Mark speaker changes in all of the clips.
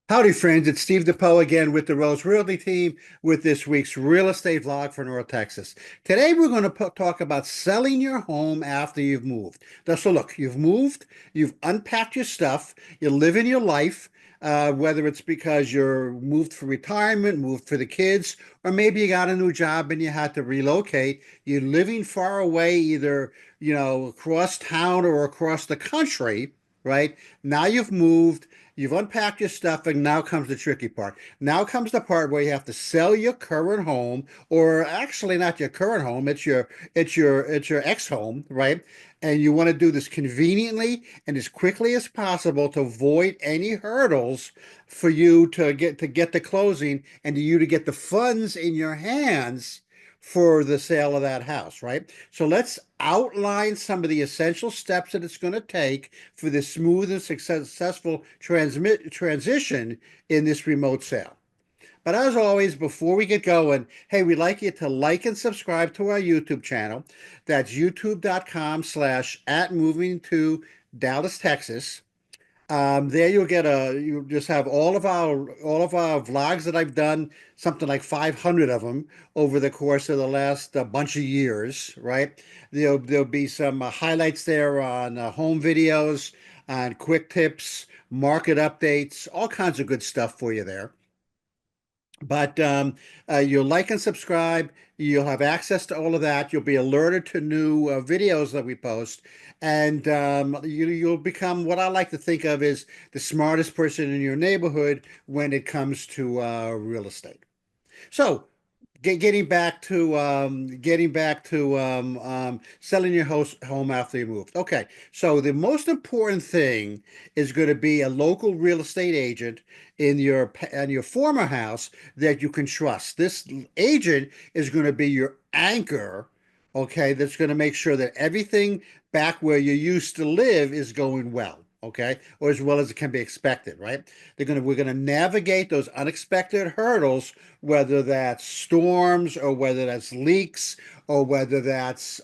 Speaker 1: Howdy, friends. It's Steve Depoe again with the Rose Realty Team with this week's real estate vlog for North Texas. Today, we're going to talk about selling your home after you've moved. So, look, you've moved, you've unpacked your stuff, you're living your life, whether it's because you're moved for retirement, moved for the kids, or maybe you got a new job and you had to relocate. You're living far away, either, across town or across the country, right? Now you've moved. You've unpacked your stuff, and now comes the tricky part. Now comes the part where you have to sell your current home, or actually not your current home, it's your ex-home, right? And you want to do this conveniently and as quickly as possible to avoid any hurdles for you to get the closing and you to get the funds in your hands for the sale of that house, right? So let's outline some of the essential steps that it's going to take for this smooth and successful transition in this remote sale. But as always, before we get going, hey, we'd like you to like and subscribe to our YouTube channel. That's youtube.com/at moving to Dallas, Texas. There you just have all of our vlogs that I've done, something like 500 of them over the course of the last bunch of years, right? There'll be some highlights there on home videos, on quick tips, market updates, all kinds of good stuff for you there. But you'll like and subscribe. You'll have access to all of that. You'll be alerted to new videos that we post, and you'll become what I like to think of as the smartest person in your neighborhood when it comes to real estate. So, getting back to selling your home after you moved. Okay, so the most important thing is going to be a local real estate agent in your former house that you can trust. This agent is going to be your anchor. Okay, that's going to make sure that everything back where you used to live is going well. Okay, or as well as it can be expected, right? We're gonna navigate those unexpected hurdles, whether that's storms or whether that's leaks or whether that's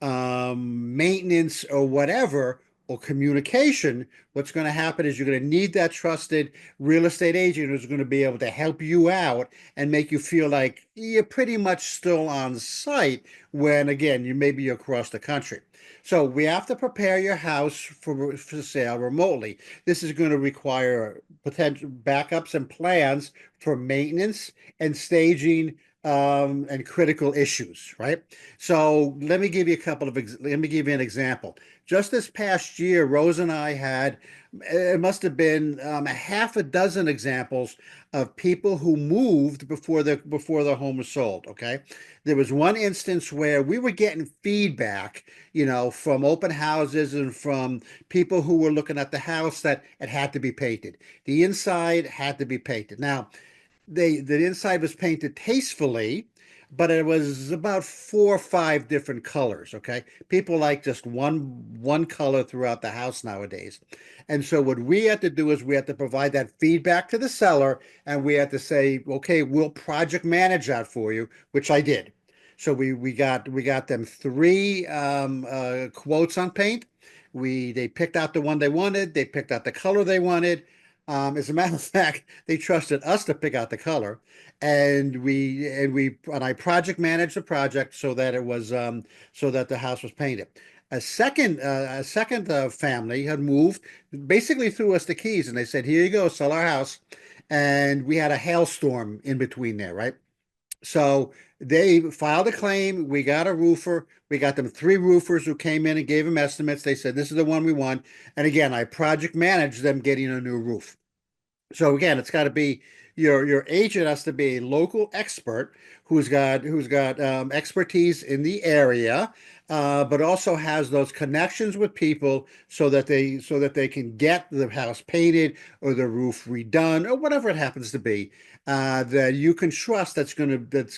Speaker 1: maintenance or whatever, or communication. What's going to happen is you're going to need that trusted real estate agent who's going to be able to help you out and make you feel like you're pretty much still on site when, again, you may be across the country. So we have to prepare your house for sale remotely. This is going to require potential backups and plans for maintenance and staging and critical issues, right? So let me give you an example. Just this past year, Rose and I had, it must have been a half a dozen examples of people who moved before their home was sold. Okay, there was one instance where we were getting feedback, from open houses and from people who were looking at the house that it had to be painted. The inside had to be painted. Now, the inside was painted tastefully, but it was about 4 or 5 different colors. Okay, people like just one color throughout the house nowadays, and so what we had to do is we had to provide that feedback to the seller, and we had to say, okay, we'll project manage that for you, which I did. So we got them three quotes on paint. They picked out the one they wanted. They picked out the color they wanted. As a matter of fact, they trusted us to pick out the color, and I project managed the project so that it was so that the house was painted. A second family had moved, basically threw us the keys, and they said, "Here you go, sell our house." And we had a hailstorm in between there, right? So they filed a claim. We got a roofer. We got them three roofers who came in and gave them estimates. They said, "This is the one we want." And again, I project managed them getting a new roof. So again, it's got to be your agent has to be a local expert who's got expertise in the area, but also has those connections with people so that they can get the house painted or the roof redone or whatever it happens to be, that you can trust that's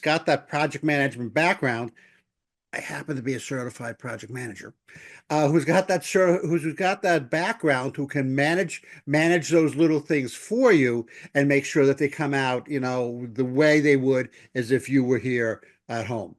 Speaker 1: got that project management background. I happen to be a certified project manager, who's got that background, who can manage those little things for you and make sure that they come out, the way they would as if you were here at home.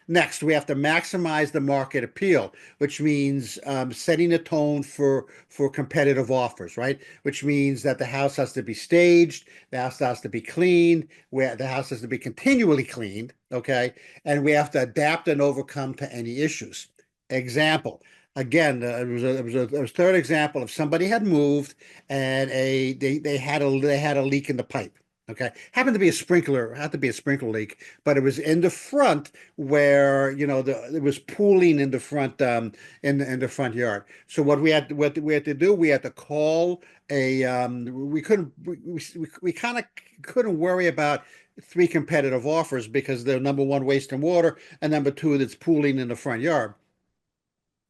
Speaker 1: Next, we have to maximize the market appeal, which means setting a tone for competitive offers, right? Which means that the house has to be staged, the house has to be cleaned, where the house has to be continually cleaned, okay? And we have to adapt and overcome to any issues. Example. Again, it was a third example of somebody had moved and they had a leak in the pipe. Okay, happened to be a sprinkler, had to be a sprinkler leak, but it was in the front where it was pooling in the front in the front yard. So what we had to do, we had to call a we couldn't we kind of couldn't worry about three competitive offers because they're number one wasting water and number two that's pooling in the front yard.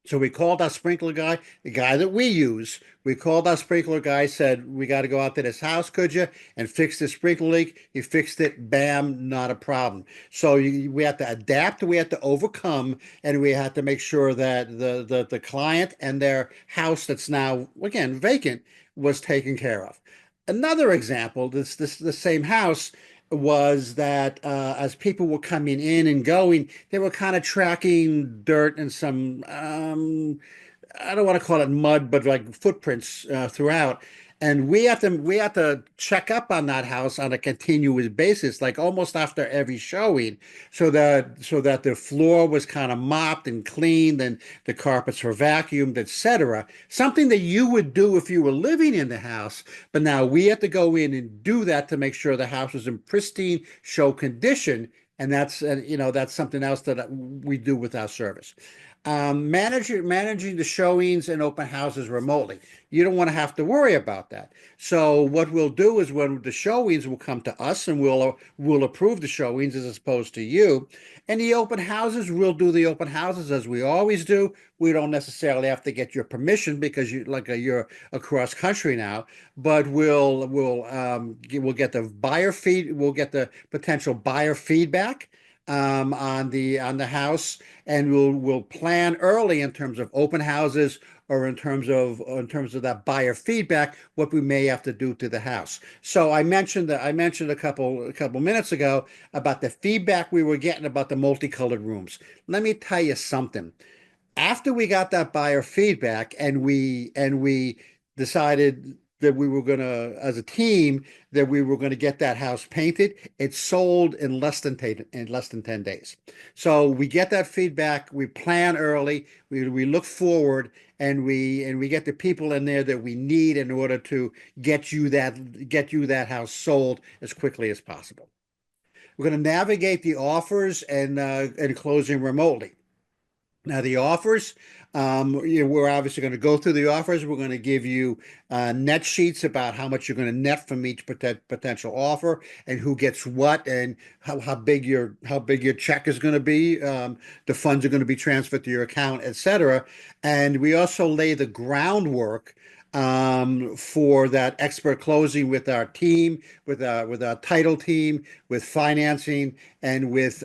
Speaker 1: So we called our sprinkler guy, the guy that we use. We called our sprinkler guy, said, we got to go out to this house, could you? And fix the sprinkler leak. He fixed it. Bam, not a problem. So we have to adapt, we have to overcome, and we have to make sure that the client and their house that's now, again, vacant was taken care of. Another example, the same house was that as people were coming in and going, they were kind of tracking dirt and some I don't want to call it mud, but like footprints throughout. And we have to check up on that house on a continuous basis, like almost after every showing, so that the floor was kind of mopped and cleaned and the carpets were vacuumed, etc. Something that you would do if you were living in the house, but now we have to go in and do that to make sure the house is in pristine show condition. And that's something else that we do with our service. Managing the showings and open houses remotely. You don't want to have to worry about that. So what we'll do is when the showings will come to us and we'll approve the showings as opposed to you. And the open houses, we'll do the open houses as we always do. We don't necessarily have to get your permission because you're across country now, but we'll get the we'll get the potential buyer feedback on the house, and we'll plan early in terms of open houses or in terms of that buyer feedback what we may have to do to the house. So I mentioned a couple minutes ago about the feedback we were getting about the multicolored rooms. Let me tell you something. After we got that buyer feedback and we decided that we were going to, as a team, that we were going to get that house painted, it sold in less than 10 days. So we get that feedback, we plan early, we look forward, and we get the people in there that we need in order to get you that house sold as quickly as possible. We're going to navigate the offers and closing remotely. Now, the offers, we're obviously going to go through the offers. We're going to give you net sheets about how much you're going to net from each potential offer and who gets what and how big your check is going to be. The funds are going to be transferred to your account, etc. And we also lay the groundwork for that expert closing with our team, with our title team, with financing, and with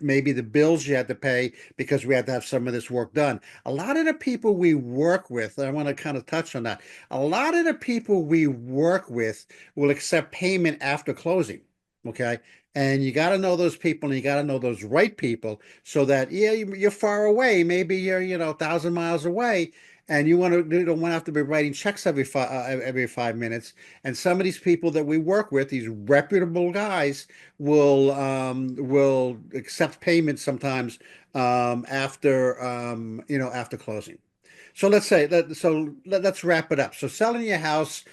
Speaker 1: maybe the bills you had to pay because we had to have some of this work done. A lot of the people we work with, I want to kind of touch on that. A lot of the people we work with will accept payment after closing. Okay. And you got to know those people and you got to know those right people so that, yeah, you're far away. Maybe you're, 1,000 miles away and you don't want to have to be writing checks every 5 minutes. And some of these people that we work with, these reputable guys, will accept payment sometimes after closing. So let's wrap it up. So selling your house,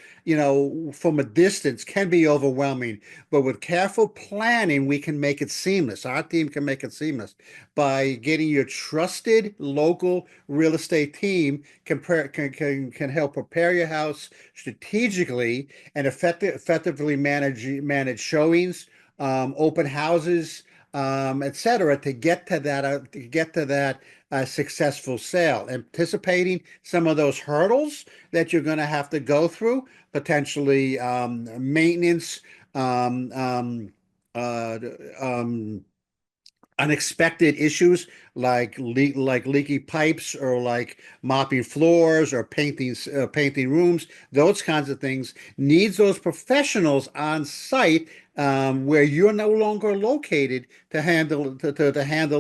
Speaker 1: from a distance can be overwhelming, but with careful planning, we can make it seamless. Our team can make it seamless by getting your trusted local real estate team can help prepare your house strategically and effectively manage showings, open houses, etc., to get to that successful sale, anticipating some of those hurdles that you're going to have to go through, potentially maintenance, um, um, uh, um, unexpected issues like leaky pipes or like mopping floors or painting rooms. Those kinds of things needs those professionals on site where you're no longer located to handle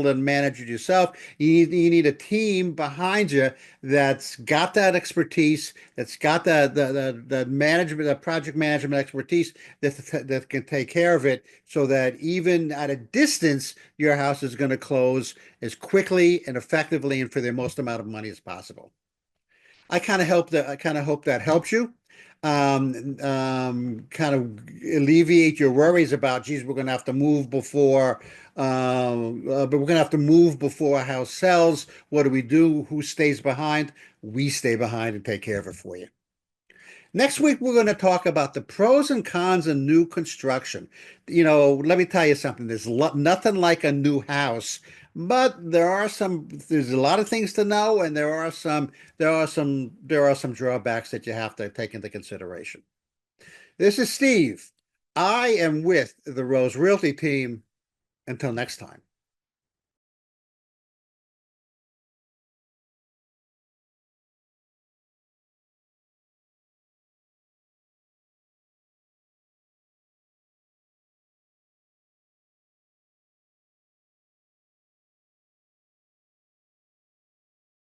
Speaker 1: and manage it yourself. You need a team behind you that's got that expertise, that's got the management, the project management expertise that can take care of it, so that even at a distance, your house is going to close as quickly and effectively and for the most amount of money as possible. I kind of hope that helps you. Kind of alleviate your worries about, geez, we're going to have to move before, but we're going to have to move before a house sells. What do we do? Who stays behind? We stay behind and take care of it for you. Next week, we're going to talk about the pros and cons of new construction. Let me tell you something. Nothing like a new house, but there's a lot of things to know, and there are some drawbacks that you have to take into consideration. This is Steve. I am with the Rose Realty Team. Until next time.